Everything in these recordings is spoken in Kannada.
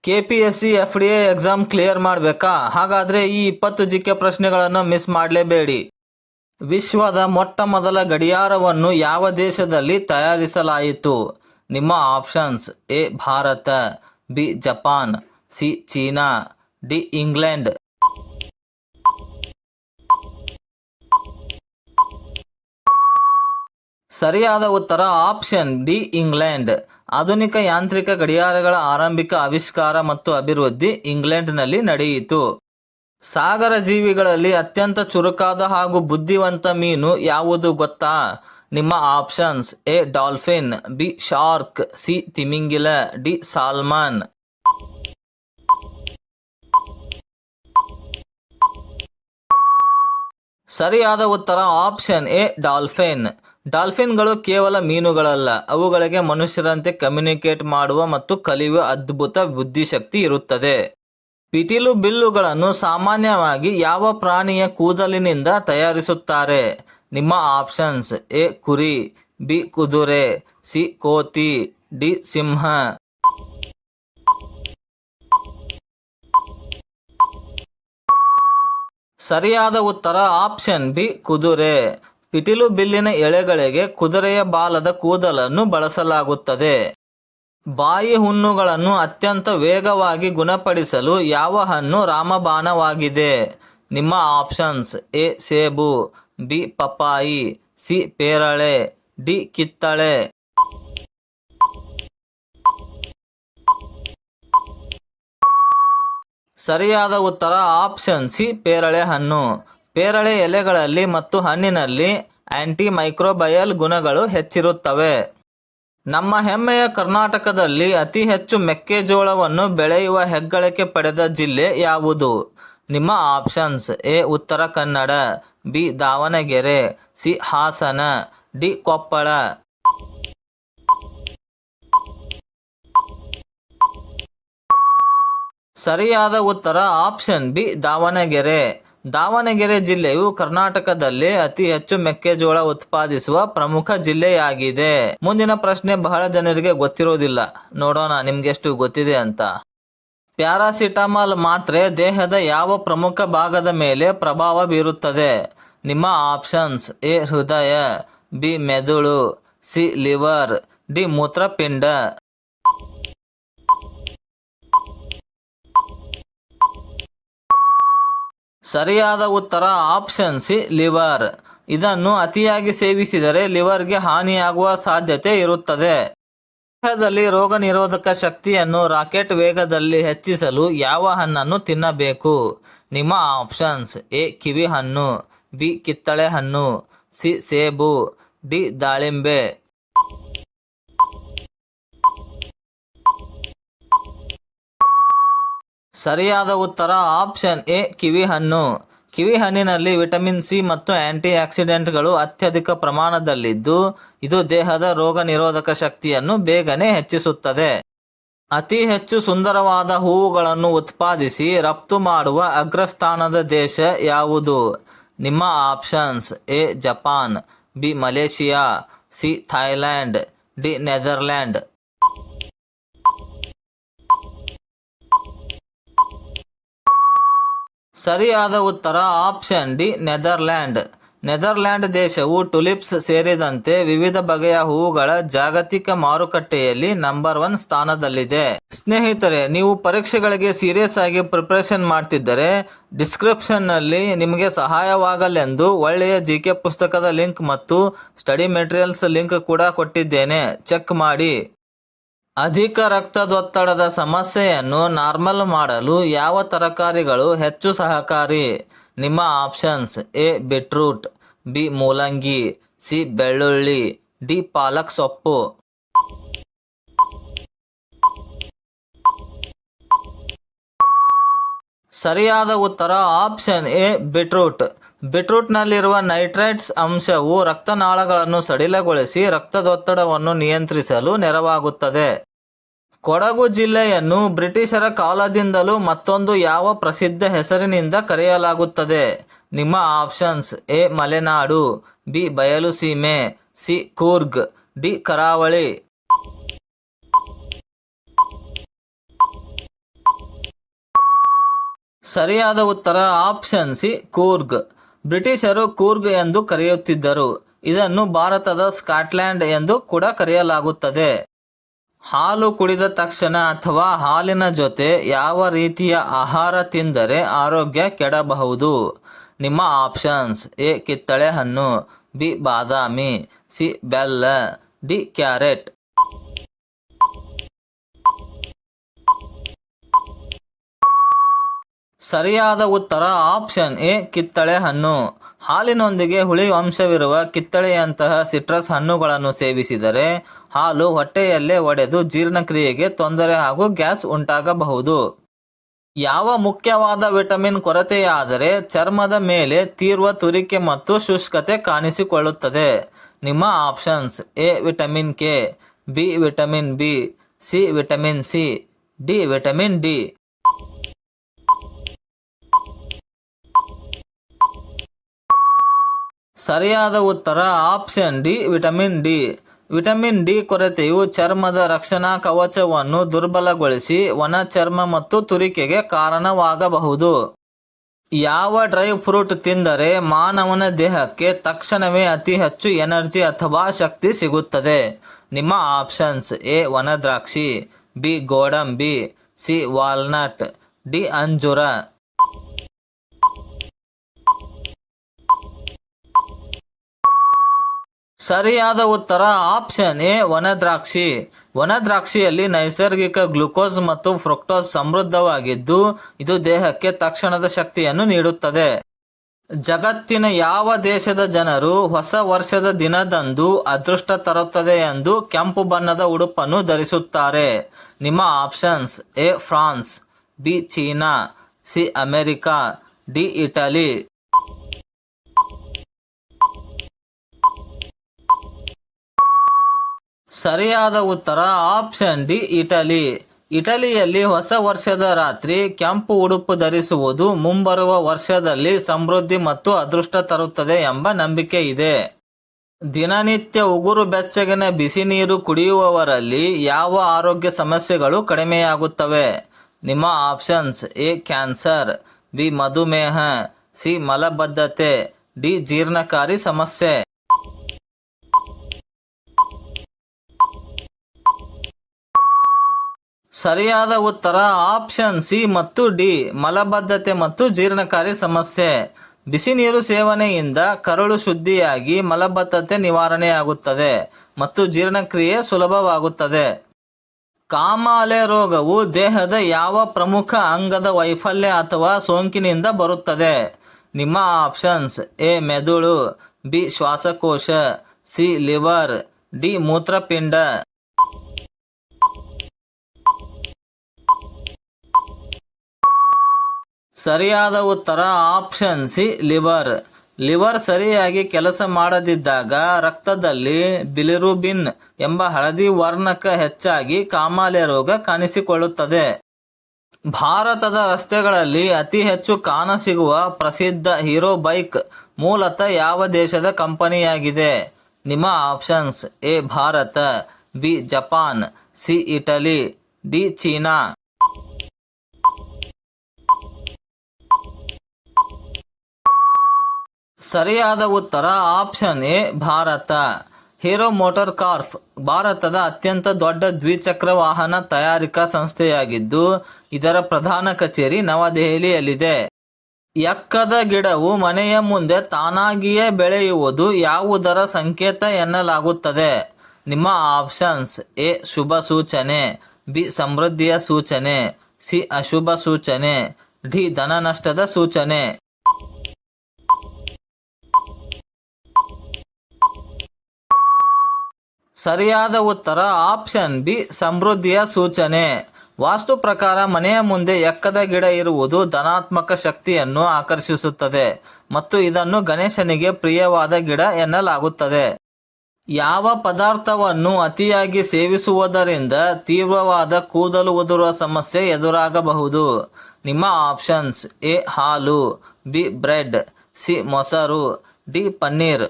KPSC FDA ಎಕ್ಸಾಮ್ ಕ್ಲಿಯರ್ ಮಾಡಬೇಕಾ? ಹಾಗಾದ್ರೆ ಈ 20 GK ಪ್ರಶ್ನೆಗಳನ್ನು ಮಿಸ್ ಮಾಡಲೇಬೇಡಿ. ವಿಶ್ವದ ಮೊಟ್ಟ ಮೊದಲ ಗಡಿಯಾರವನ್ನು ಯಾವ ದೇಶದಲ್ಲಿ ತಯಾರಿಸಲಾಯಿತು? ನಿಮ್ಮ options: A Bharat, B Japan, C China, D England. ಸರಿಯಾದ ಉತ್ತರ ಆಪ್ಷನ್ ಡಿ ಇಂಗ್ಲೆಂಡ್. ಆಧುನಿಕ ಯಾಂತ್ರಿಕ ಗಡಿಯಾರಗಳ ಆರಂಭಿಕ ಆವಿಷ್ಕಾರ ಮತ್ತು ಅಭಿವೃದ್ಧಿ ಇಂಗ್ಲೆಂಡ್ನಲ್ಲಿ ನಡೆಯಿತು. ಸಾಗರ ಜೀವಿಗಳಲ್ಲಿ ಅತ್ಯಂತ ಚುರುಕಾದ ಹಾಗೂ ಬುದ್ಧಿವಂತ ಮೀನು ಯಾವುದು ಗೊತ್ತಾ? ನಿಮ್ಮ options: A dolphin, B shark, C ತಿಮಿಂಗಿಲ, ಡಿ ಸಾಲ್ಮನ್. ಸರಿಯಾದ ಉತ್ತರ ಆಪ್ಷನ್ ಎ ಡಾಲ್ಫಿನ್. ಡಾಲ್ಫಿನ್ಗಳು ಕೇವಲ ಮೀನುಗಳಲ್ಲ, ಅವುಗಳಿಗೆ ಮನುಷ್ಯರಂತೆ ಕಮ್ಯುನಿಕೇಟ್ ಮಾಡುವ ಮತ್ತು ಕಲಿಯುವ ಅದ್ಭುತ ಬುದ್ಧಿಶಕ್ತಿ ಇರುತ್ತದೆ. ಪಿಟೀಲು ಬಿಲ್ಲುಗಳನ್ನು ಸಾಮಾನ್ಯವಾಗಿ ಯಾವ ಪ್ರಾಣಿಯ ಕೂದಲಿನಿಂದ ತಯಾರಿಸುತ್ತಾರೆ? ನಿಮ್ಮ ಆಪ್ಷನ್ಸ್: ಎ ಕುರಿ, ಬಿ ಕುದುರೆ, ಸಿ ಕೋತಿ, ಡಿ ಸಿಂಹ. ಸರಿಯಾದ ಉತ್ತರ ಆಪ್ಷನ್ ಬಿ ಕುದುರೆ. ಪಿಟೀಲು ಬಿಲ್ಲಿನ ಎಳೆಗಳಿಗೆ ಕುದುರೆಯ ಬಾಲದ ಕೂದಲನ್ನು ಬಳಸಲಾಗುತ್ತದೆ. ಬಾಯಿ ಹುಣ್ಣುಗಳನ್ನು ಅತ್ಯಂತ ವೇಗವಾಗಿ ಗುಣಪಡಿಸಲು ಯಾವ ಹಣ್ಣು ರಾಮಬಾಣವಾಗಿದೆ? ನಿಮ್ಮ ಆಪ್ಷನ್ಸ್: ಎ ಸೇಬು, ಬಿ ಪಪಾಯಿ, ಸಿ ಪೇರಳೆ, ಡಿ ಕಿತ್ತಳೆ. ಸರಿಯಾದ ಉತ್ತರ ಆಪ್ಷನ್ ಸಿ ಪೇರಳೆ ಹಣ್ಣು. ಪೇರಳೆ ಎಲೆಗಳಲ್ಲಿ ಮತ್ತು ಹಣ್ಣಿನಲ್ಲಿ ಆಂಟಿ ಮೈಕ್ರೋಬಯಲ್ ಗುಣಗಳು ಹೆಚ್ಚಿರುತ್ತವೆ. ನಮ್ಮ ಹೆಮ್ಮೆಯ ಕರ್ನಾಟಕದಲ್ಲಿ ಅತಿ ಹೆಚ್ಚು ಮೆಕ್ಕೆಜೋಳವನ್ನು ಬೆಳೆಯುವ ಹೆಗ್ಗಳಿಕೆ ಪಡೆದ ಜಿಲ್ಲೆ ಯಾವುದು? ನಿಮ್ಮ options: A Uttara Kannada, B Davanagere, C Hassan, D Koppal. ಸರಿಯಾದ ಉತ್ತರ ಆಪ್ಷನ್ ಬಿ ದಾವಣಗೆರೆ. ದಾವಣಗೆರೆ ಜಿಲ್ಲೆಯು ಕರ್ನಾಟಕದಲ್ಲಿ ಅತಿ ಹೆಚ್ಚು ಮೆಕ್ಕೆಜೋಳ ಉತ್ಪಾದಿಸುವ ಪ್ರಮುಖ ಜಿಲ್ಲೆಯಾಗಿದೆ. ಮುಂದಿನ ಪ್ರಶ್ನೆ ಬಹಳ ಜನರಿಗೆ ಗೊತ್ತಿರೋದಿಲ್ಲ, ನೋಡೋಣ ನಿಮ್ಗೆಷ್ಟು ಗೊತ್ತಿದೆ ಅಂತ. ಪ್ಯಾರಾಸಿಟಮಾಲ್ ಮಾತ್ರೆ ದೇಹದ ಯಾವ ಪ್ರಮುಖ ಭಾಗದ ಮೇಲೆ ಪ್ರಭಾವ ಬೀರುತ್ತದೆ? ನಿಮ್ಮ ಆಪ್ಷನ್ಸ್: ಎ ಹೃದಯ, ಬಿ ಮೆದುಳು, ಸಿ ಲಿವರ್, ಡಿ ಮೂತ್ರಪಿಂಡ. ಸರಿಯಾದ ಉತ್ತರ ಆಪ್ಷನ್ ಸಿ ಲಿವರ್. ಇದನ್ನು ಅತಿಯಾಗಿ ಸೇವಿಸಿದರೆ ಲಿವರ್ಗೆ ಹಾನಿಯಾಗುವ ಸಾಧ್ಯತೆ ಇರುತ್ತದೆ. ದೇಹದಲ್ಲಿ ರೋಗ ನಿರೋಧಕ ಶಕ್ತಿಯನ್ನು ರಾಕೆಟ್ ವೇಗದಲ್ಲಿ ಹೆಚ್ಚಿಸಲು ಯಾವ ಹಣ್ಣನ್ನು ತಿನ್ನಬೇಕು? ನಿಮ್ಮ ಆಪ್ಷನ್ಸ್: ಎ ಕಿವಿ ಹಣ್ಣು, ಬಿ ಕಿತ್ತಳೆ ಹಣ್ಣು, ಸಿ ಸೇಬು, ಡಿ ದಾಳಿಂಬೆ. ಸರಿಯಾದ ಉತ್ತರ ಆಪ್ಷನ್ ಎ ಕಿವಿ ಹಣ್ಣು. ಕಿವಿ ಹಣ್ಣಿನಲ್ಲಿ ವಿಟಮಿನ್ ಸಿ ಮತ್ತು ಆಂಟಿ ಆಕ್ಸಿಡೆಂಟ್ಗಳು ಅತ್ಯಧಿಕ ಪ್ರಮಾಣದಲ್ಲಿದ್ದು, ಇದು ದೇಹದ ರೋಗ ನಿರೋಧಕ ಶಕ್ತಿಯನ್ನು ಬೇಗನೆ ಹೆಚ್ಚಿಸುತ್ತದೆ. ಅತಿ ಹೆಚ್ಚು ಸುಂದರವಾದ ಹೂವುಗಳನ್ನು ಉತ್ಪಾದಿಸಿ ರಫ್ತು ಮಾಡುವ ಅಗ್ರಸ್ಥಾನದ ದೇಶ ಯಾವುದು? ನಿಮ್ಮ options: A Japan, B Malaysia, C Thailand, D Netherland. ಸರಿಯಾದ ಉತ್ತರ ಆಪ್ಷನ್ ಡಿ ನೆದರ್ಲ್ಯಾಂಡ್. ನೆದರ್ಲ್ಯಾಂಡ್ ದೇಶವು ಟುಲಿಪ್ಸ್ ಸೇರಿದಂತೆ ವಿವಿಧ ಬಗೆಯ ಹೂವುಗಳ ಜಾಗತಿಕ ಮಾರುಕಟ್ಟೆಯಲ್ಲಿ ನಂಬರ್ 1 ಸ್ಥಾನದಲ್ಲಿದೆ. ಸ್ನೇಹಿತರೆ, ನೀವು ಪರೀಕ್ಷೆಗಳಿಗೆ ಸೀರಿಯಸ್ ಆಗಿ ಪ್ರಿಪರೇಷನ್ ಮಾಡ್ತಿದ್ದರೆ ಡಿಸ್ಕ್ರಿಪ್ಷನ್ ನಲ್ಲಿ ನಿಮಗೆ ಸಹಾಯವಾಗಲೆಂದು ಒಳ್ಳೆಯ GK ಪುಸ್ತಕದ ಲಿಂಕ್ ಮತ್ತು ಸ್ಟಡಿ ಮೆಟೀರಿಯಲ್ಸ್ ಲಿಂಕ್ ಕೂಡ ಕೊಟ್ಟಿದ್ದೇನೆ, ಚೆಕ್ ಮಾಡಿ. ಅಧಿಕ ರಕ್ತದೊತ್ತಡದ ಸಮಸ್ಯೆಯನ್ನು ನಾರ್ಮಲ್ ಮಾಡಲು ಯಾವ ತರಕಾರಿಗಳು ಹೆಚ್ಚು ಸಹಕಾರಿ? ನಿಮ್ಮ ಆಪ್ಷನ್ಸ್: ಎ ಬೀಟ್ರೂಟ್, ಬಿ ಮೂಲಂಗಿ, ಸಿ ಬೆಳ್ಳುಳ್ಳಿ, ಡಿ ಪಾಲಕ್ ಸೊಪ್ಪು. ಸರಿಯಾದ ಉತ್ತರ ಆಪ್ಷನ್ ಎ ಬೀಟ್ರೂಟ್. ಬೀಟ್ರೂಟ್ನಲ್ಲಿರುವ ನೈಟ್ರೇಟ್ಸ್ ಅಂಶವು ರಕ್ತನಾಳಗಳನ್ನು ಸಡಿಲಗೊಳಿಸಿ ರಕ್ತದೊತ್ತಡವನ್ನು ನಿಯಂತ್ರಿಸಲು ನೆರವಾಗುತ್ತದೆ. ಕೊಡಗು ಜಿಲ್ಲೆಯನ್ನು ಬ್ರಿಟಿಷರ ಕಾಲದಿಂದಲೂ ಮತ್ತೊಂದು ಯಾವ ಪ್ರಸಿದ್ಧ ಹೆಸರಿನಿಂದ ಕರೆಯಲಾಗುತ್ತದೆ? ನಿಮ್ಮ options: A Malenadu, B Bayaluseeme, C Coorg, D Karavali. ಸರಿಯಾದ ಉತ್ತರ ಆಪ್ಷನ್ ಸಿ ಕೂರ್ಗ್. ಬ್ರಿಟಿಷರು ಕೂರ್ಗ್ ಎಂದು ಕರೆಯುತ್ತಿದ್ದರು. ಇದನ್ನು ಭಾರತದ ಸ್ಕಾಟ್ಲ್ಯಾಂಡ್ ಎಂದು ಕೂಡ ಕರೆಯಲಾಗುತ್ತದೆ. ಹಾಲು ಕುಡಿದ ತಕ್ಷಣ ಅಥವಾ ಹಾಲಿನ ಜೊತೆ ಯಾವ ರೀತಿಯ ಆಹಾರ ತಿಂದರೆ ಆರೋಗ್ಯ ಕೆಡಬಹುದು? ನಿಮ್ಮ ಆಪ್ಷನ್ಸ್: ಎ ಕಿತ್ತಳೆ ಹಣ್ಣು, ಬಿ ಬಾದಾಮಿ, ಸಿ ಬೆಲ್ಲ, ಡಿ ಕ್ಯಾರೆಟ್. ಸರಿಯಾದ ಉತ್ತರ ಆಪ್ಷನ್ ಎ ಕಿತ್ತಳೆ ಹಣ್ಣು. ಹಾಲಿನೊಂದಿಗೆ ಹುಳಿ ಅಂಶವಿರುವ ಕಿತ್ತಳೆಯಂತಹ ಸಿಟ್ರಸ್ ಹಣ್ಣುಗಳನ್ನು ಸೇವಿಸಿದರೆ ಹಾಲು ಹೊಟ್ಟೆಯಲ್ಲೇ ಒಡೆದು ಜೀರ್ಣಕ್ರಿಯೆಗೆ ತೊಂದರೆ ಹಾಗೂ ಗ್ಯಾಸ್ ಉಂಟಾಗಬಹುದು. ಯಾವ ಮುಖ್ಯವಾದ ವಿಟಮಿನ್ ಕೊರತೆಯಾದರೆ ಚರ್ಮದ ಮೇಲೆ ತೀವ್ರ ತುರಿಕೆ ಮತ್ತು ಶುಷ್ಕತೆ ಕಾಣಿಸಿಕೊಳ್ಳುತ್ತದೆ? ನಿಮ್ಮ options: A vitamin K, B vitamin B, C vitamin C, D vitamin D. ಸರಿಯಾದ ಉತ್ತರ option D vitamin D. Vitamin D ಕೊರತೆಯು ಚರ್ಮದ ರಕ್ಷಣಾ ಕವಚವನ್ನು ದುರ್ಬಲಗೊಳಿಸಿ ಒಣ ಚರ್ಮ ಮತ್ತು ತುರಿಕೆಗೆ ಕಾರಣವಾಗಬಹುದು. ಯಾವ ಡ್ರೈ ಫ್ರೂಟ್ ತಿಂದರೆ ಮಾನವನ ದೇಹಕ್ಕೆ ತಕ್ಷಣವೇ ಅತಿ ಹೆಚ್ಚು ಎನರ್ಜಿ ಅಥವಾ ಶಕ್ತಿ ಸಿಗುತ್ತದೆ? ನಿಮ್ಮ ಆಪ್ಷನ್ಸ್: ಎ ವನದ್ರಾಕ್ಷಿ, ಬಿ ಗೋಡಂಬಿ, ಸಿ ವಾಲ್ನಟ್, ಡಿ ಅಂಜೂರ. ಸರಿಯಾದ ಉತ್ತರ ಆಪ್ಷನ್ ಎ ವನದ್ರಾಕ್ಷಿ. ವನದ್ರಾಕ್ಷಿಯಲ್ಲಿ ನೈಸರ್ಗಿಕ ಗ್ಲುಕೋಸ್ ಮತ್ತು ಫ್ರಕ್ಟೋಸ್ ಸಮೃದ್ಧವಾಗಿದ್ದು ಇದು ದೇಹಕ್ಕೆ ತಕ್ಷಣದ ಶಕ್ತಿಯನ್ನು ನೀಡುತ್ತದೆ. ಜಗತ್ತಿನ ಯಾವ ದೇಶದ ಜನರು ಹೊಸ ವರ್ಷದ ದಿನದಂದು ಅದೃಷ್ಟ ತರುತ್ತದೆ ಎಂದು ಕೆಂಪು ಬಣ್ಣದ ಉಡುಪನ್ನು ಧರಿಸುತ್ತಾರೆ? ನಿಮ್ಮ options: A France, B China, C America, D Italy. ಸರಿಯಾದ ಉತ್ತರ ಆಪ್ಷನ್ ಡಿ ಇಟಲಿ. ಇಟಲಿಯಲ್ಲಿ ಹೊಸ ವರ್ಷದ ರಾತ್ರಿ ಕೆಂಪು ಉಡುಪು ಧರಿಸುವುದು ಮುಂಬರುವ ವರ್ಷದಲ್ಲಿ ಸಮೃದ್ಧಿ ಮತ್ತು ಅದೃಷ್ಟ ತರುತ್ತದೆ ಎಂಬ ನಂಬಿಕೆ ಇದೆ. ದಿನನಿತ್ಯ ಉಗುರು ಬೆಚ್ಚಗಿನ ಬಿಸಿ ನೀರು ಕುಡಿಯುವವರಲ್ಲಿ ಯಾವ ಆರೋಗ್ಯ ಸಮಸ್ಯೆಗಳು ಕಡಿಮೆಯಾಗುತ್ತವೆ? ನಿಮ್ಮ ಆಪ್ಷನ್ಸ್: ಎ ಕ್ಯಾನ್ಸರ್, ಬಿ ಮಧುಮೇಹ, ಸಿ ಮಲಬದ್ಧತೆ, ಡಿ ಜೀರ್ಣಕಾರಿ ಸಮಸ್ಯೆ. ಸರಿಯಾದ ಉತ್ತರ ಆಪ್ಷನ್ ಸಿ ಮತ್ತು ಡಿ ಮಲಬದ್ಧತೆ ಮತ್ತು ಜೀರ್ಣಕಾರಿ ಸಮಸ್ಯೆ. ಬಿಸಿ ನೀರು ಸೇವನೆಯಿಂದ ಕರುಳು ಶುದ್ಧಿಯಾಗಿ ಮಲಬದ್ಧತೆ ನಿವಾರಣೆಯಾಗುತ್ತದೆ ಮತ್ತು ಜೀರ್ಣಕ್ರಿಯೆ ಸುಲಭವಾಗುತ್ತದೆ. ಕಾಮಾಲೆ ರೋಗವು ದೇಹದ ಯಾವ ಪ್ರಮುಖ ಅಂಗದ ವೈಫಲ್ಯ ಅಥವಾ ಸೋಂಕಿನಿಂದ ಬರುತ್ತದೆ? ನಿಮ್ಮ ಆಪ್ಷನ್ಸ್: ಎ ಮೆದುಳು, ಬಿ ಶ್ವಾಸಕೋಶ, ಸಿ ಲಿವರ್, ಡಿ ಮೂತ್ರಪಿಂಡ. ಸರಿಯಾದ ಉತ್ತರ ಆಪ್ಷನ್ ಸಿ ಲಿವರ್. ಲಿವರ್ ಸರಿಯಾಗಿ ಕೆಲಸ ಮಾಡದಿದ್ದಾಗ ರಕ್ತದಲ್ಲಿ ಬಿಲಿರುಬಿನ್ ಎಂಬ ಹಳದಿ ವರ್ಣಕ ಹೆಚ್ಚಾಗಿ ಕಾಮಾಲೆ ರೋಗ ಕಾಣಿಸಿಕೊಳ್ಳುತ್ತದೆ. ಭಾರತದ ರಸ್ತೆಗಳಲ್ಲಿ ಅತಿ ಹೆಚ್ಚು ಕಾಣಸಿಗುವ ಪ್ರಸಿದ್ಧ ಹೀರೋ ಬೈಕ್ ಮೂಲತಃ ಯಾವ ದೇಶದ ಕಂಪನಿಯಾಗಿದೆ? ನಿಮ್ಮ options: A Bharat, B Japan, C Italy, D China. ಸರಿಯಾದ ಉತ್ತರ option A Bharat. Hero MotoCorp ಭಾರತದ ಅತ್ಯಂತ ದೊಡ್ಡ ದ್ವಿಚಕ್ರ ವಾಹನ ತಯಾರಿಕಾ ಸಂಸ್ಥೆಯಾಗಿದ್ದು ಇದರ ಪ್ರಧಾನ ಕಚೇರಿ ನವದೆಹಲಿಯಲ್ಲಿದೆ. ಎಕ್ಕದ ಗಿಡವು ಮನೆಯ ಮುಂದೆ ತಾನಾಗಿಯೇ ಬೆಳೆಯುವುದು ಯಾವುದರ ಸಂಕೇತ ಎನ್ನಲಾಗುತ್ತದೆ? ನಿಮ್ಮ ಆಪ್ಷನ್ಸ್: ಎ ಶುಭ ಸೂಚನೆ, ಬಿ ಸಮೃದ್ಧಿಯ ಸೂಚನೆ, ಸಿ ಅಶುಭ ಸೂಚನೆ, ಡಿ ಧನ ನಷ್ಟದ ಸೂಚನೆ. ಸರಿಯಾದ ಉತ್ತರ ಆಪ್ಷನ್ ಬಿ ಸಮೃದ್ಧಿಯ ಸೂಚನೆ. ವಾಸ್ತು ಪ್ರಕಾರ ಮನೆಯ ಮುಂದೆ ಎಕ್ಕದ ಗಿಡ ಇರುವುದು ಧನಾತ್ಮಕ ಶಕ್ತಿಯನ್ನು ಆಕರ್ಷಿಸುತ್ತದೆ ಮತ್ತು ಇದನ್ನು ಗಣೇಶನಿಗೆ ಪ್ರಿಯವಾದ ಗಿಡ ಎನ್ನಲಾಗುತ್ತದೆ. ಯಾವ ಪದಾರ್ಥವನ್ನು ಅತಿಯಾಗಿ ಸೇವಿಸುವುದರಿಂದ ತೀವ್ರವಾದ ಕೂದಲು ಉದುರುವ ಸಮಸ್ಯೆ ಎದುರಾಗಬಹುದು? ನಿಮ್ಮ ಆಪ್ಷನ್ಸ್: ಎ ಹಾಲು, ಬಿ ಬ್ರೆಡ್, ಸಿ ಮೊಸರು, ಡಿ ಪನ್ನೀರ್.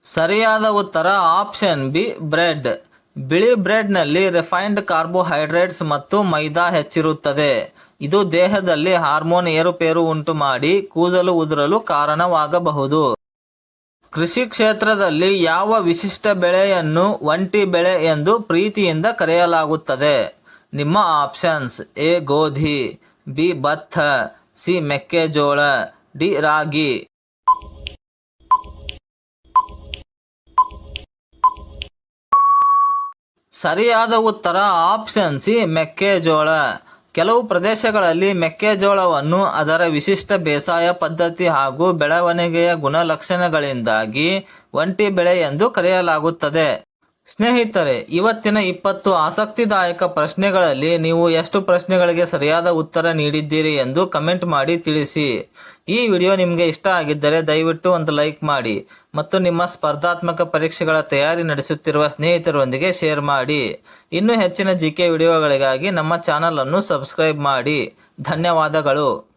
ಸರಿಯಾದ ಉತ್ತರ ಆಪ್ಷನ್ ಬಿ ಬ್ರೆಡ್. ಬಿಳಿ ಬ್ರೆಡ್ನಲ್ಲಿ ರಿಫೈನ್ಡ್ ಕಾರ್ಬೋಹೈಡ್ರೇಟ್ಸ್ ಮತ್ತು ಮೈದಾ ಹೆಚ್ಚಿರುತ್ತದೆ. ಇದು ದೇಹದಲ್ಲಿ ಹಾರ್ಮೋನ್ ಏರುಪೇರು ಉಂಟು ಮಾಡಿ ಕೂದಲು ಉದುರಲು ಕಾರಣವಾಗಬಹುದು. ಕೃಷಿ ಕ್ಷೇತ್ರದಲ್ಲಿ ಯಾವ ವಿಶಿಷ್ಟ ಬೆಳೆಯನ್ನು ಒಂಟಿ ಬೆಳೆ ಎಂದು ಪ್ರೀತಿಯಿಂದ ಕರೆಯಲಾಗುತ್ತದೆ? ನಿಮ್ಮ ಆಪ್ಷನ್ಸ್: ಎ ಗೋಧಿ, ಬಿ ಭತ್ತ, ಸಿ ಮೆಕ್ಕೆಜೋಳ, ಡಿ ರಾಗಿ. ಸರಿಯಾದ ಉತ್ತರ ಆಪ್ಷನ್ ಸಿ ಮೆಕ್ಕೆಜೋಳ. ಕೆಲವು ಪ್ರದೇಶಗಳಲ್ಲಿ ಮೆಕ್ಕೆಜೋಳವನ್ನು ಅದರ ವಿಶಿಷ್ಟ ಬೇಸಾಯ ಪದ್ಧತಿ ಹಾಗೂ ಬೆಳವಣಿಗೆಯ ಗುಣಲಕ್ಷಣಗಳಿಂದಾಗಿ ಒಂಟಿ ಬೆಳೆ ಎಂದು ಕರೆಯಲಾಗುತ್ತದೆ. ಸ್ನೇಹಿತರೆ, ಇವತ್ತಿನ 20 ಆಸಕ್ತಿದಾಯಕ ಪ್ರಶ್ನೆಗಳಲ್ಲಿ ನೀವು ಎಷ್ಟು ಪ್ರಶ್ನೆಗಳಿಗೆ ಸರಿಯಾದ ಉತ್ತರ ನೀಡಿದ್ದೀರಿ ಎಂದು ಕಮೆಂಟ್ ಮಾಡಿ ತಿಳಿಸಿ. ಈ ವಿಡಿಯೋ ನಿಮಗೆ ಇಷ್ಟ ಆಗಿದ್ದರೆ ದಯವಿಟ್ಟು ಒಂದು ಲೈಕ್ ಮಾಡಿ ಮತ್ತು ನಿಮ್ಮ ಸ್ಪರ್ಧಾತ್ಮಕ ಪರೀಕ್ಷೆಗಳ ತಯಾರಿ ನಡೆಸುತ್ತಿರುವ ಸ್ನೇಹಿತರೊಂದಿಗೆ ಶೇರ್ ಮಾಡಿ. ಇನ್ನೂ ಹೆಚ್ಚಿನ ಜಿಕೆ ವಿಡಿಯೋಗಳಿಗಾಗಿ ನಮ್ಮ ಚಾನಲ್ ಅನ್ನು ಸಬ್ಸ್ಕ್ರೈಬ್ ಮಾಡಿ. ಧನ್ಯವಾದಗಳು.